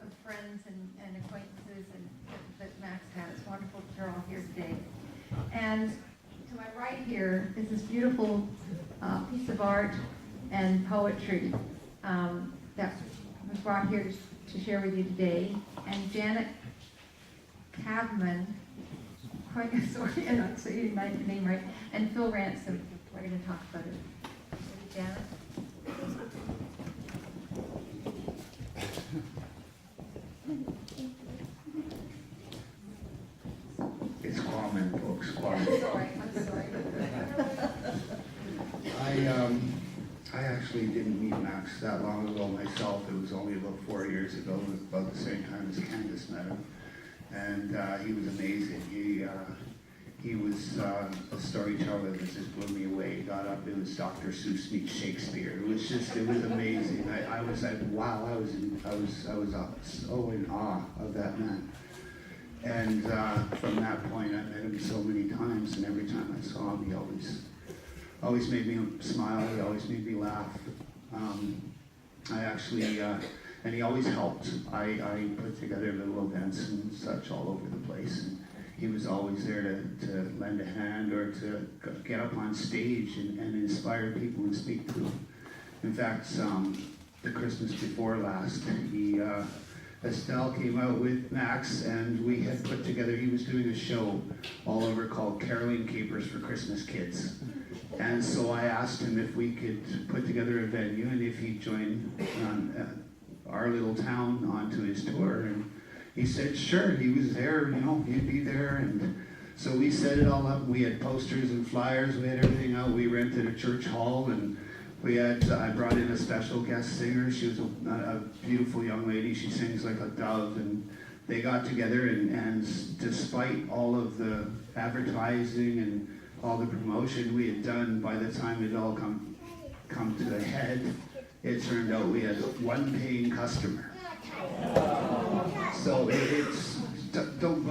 of friends and acquaintances that Max had. It's wonderful that they're all here today. And to my right here is this beautiful piece of art and poetry that was brought here to share with you today. And Janet Cavman, quite sorry, I'm not saying my name right, and Phil Ransom are going to talk about it. Janet? It's Kwomais, folks. Kwomais. I'm sorry. I actually didn't meet Max that long ago myself. It was only about 4 years ago, about the same time as Candace met him. And he was amazing. He was a storyteller that just blew me away. He got up, it was Dr. Seuss meets Shakespeare. It was amazing. I was like, wow, I was so in awe of that man. And from that point, I met him so many times, and every time I saw him, he always made me smile. He always made me laugh. And he always helped. I put together little events and such all over the place. And he was always there to lend a hand or to get up on stage and inspire people and speak to them. In fact, the Christmas before last, Estelle came out with Max, and we had put together, he was doing a show all over called Caroling Capers for Christmas Kids. And so I asked him if we could put together a venue and if he'd join our little town onto his tour. And he said, sure, he was there, he'd be there. And so we set it all up. We had posters and flyers, we had everything out. We rented a church hall, and I brought in a special guest singer. She was a beautiful young lady. She sings like a dove, and they got together, and despite all of the advertising and all the promotion we had done, by the time it all come to a head, it turned out we had one paying customer. So don't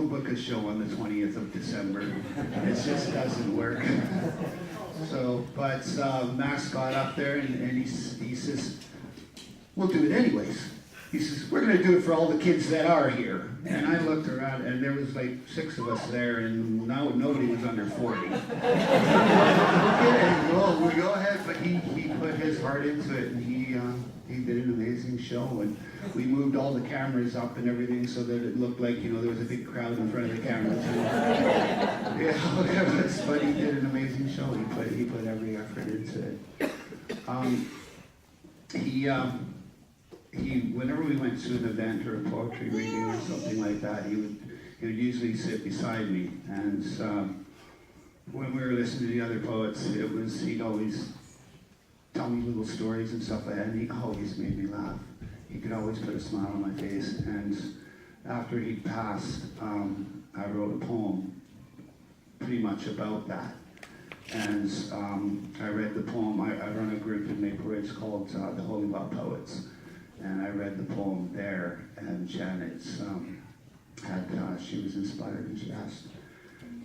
book a show on the 20th of December. It just doesn't work. So, but Max got up there and he says, we'll do it anyways. He says, we're going to do it for all the kids that are here. And I looked around, and there was like 6 of us there, and now nobody was under 40. Okay, well, we go ahead, but he put his heart into it, and he did an amazing show. And we moved all the cameras up and everything so that it looked like, there was a big crowd in front of the cameras. Yeah, but he did an amazing show. He put every effort into it. Whenever we went to an event or a poetry reading or something like that, he would usually sit beside me. And when we were listening to the other poets, he'd always tell me little stories and stuff like that, and he always made me laugh. He could always put a smile on my face. And after he passed, I wrote a poem pretty much about that. And I read the poem. I run a group in Maple Ridge called the Holy Law Poets. And I read the poem there, and Janet she was inspired, and she asked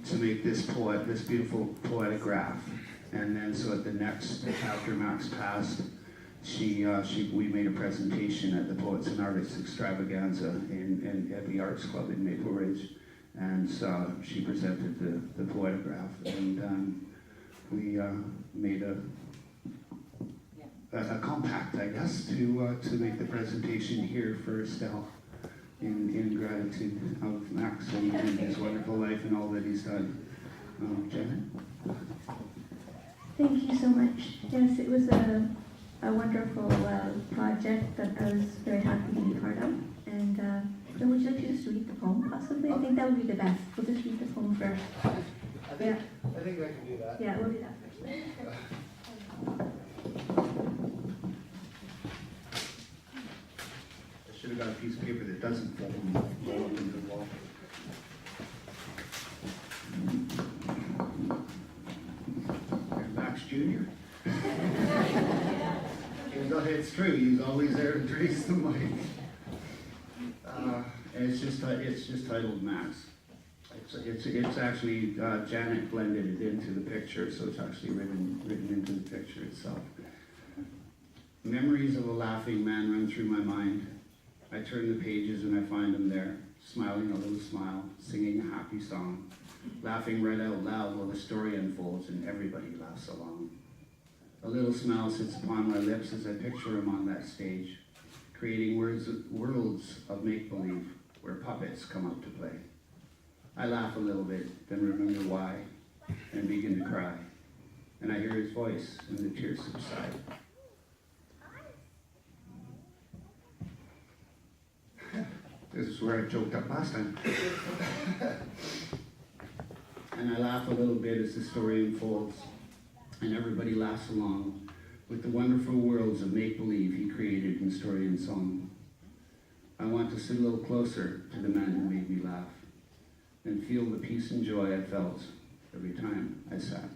to make this beautiful poetic graph. And then so at the next, after Max passed, we made a presentation at the Poets and Artists Extravaganza at the Arts Club in Maple Ridge. And she presented the poetic graph, and we made a compact, I guess, to make the presentation here for Estelle in gratitude of Max and his wonderful life and all that he's done. Janet? Thank you so much. Yes, it was a wonderful project that I was very happy to be part of. And would you like to just read the poem, possibly? I think that would be the best. We'll just read the poem first. I think I can do that. Yeah, we'll do that first. I should have got a piece of paper that doesn't fold and roll up into the wall. There's Max Jr. It's true, he's always there to trace the mic. And it's just titled Max. It's actually Janet blended it into the picture, so it's actually written into the picture itself. Memories of a laughing man run through my mind. I turn the pages and I find him there, smiling a little smile, singing a happy song, laughing right out loud while the story unfolds and everybody laughs along. A little smile sits upon my lips as I picture him on that stage, creating worlds of make-believe where puppets come out to play. I laugh a little bit, then remember why, and begin to cry. And I hear his voice, and the tears subside. This is where I choked up last time. And I laugh a little bit as the story unfolds, and everybody laughs along with the wonderful worlds of make-believe he created in story and song. I want to sit a little closer to the man who made me laugh and feel the peace and joy I felt every time I sat.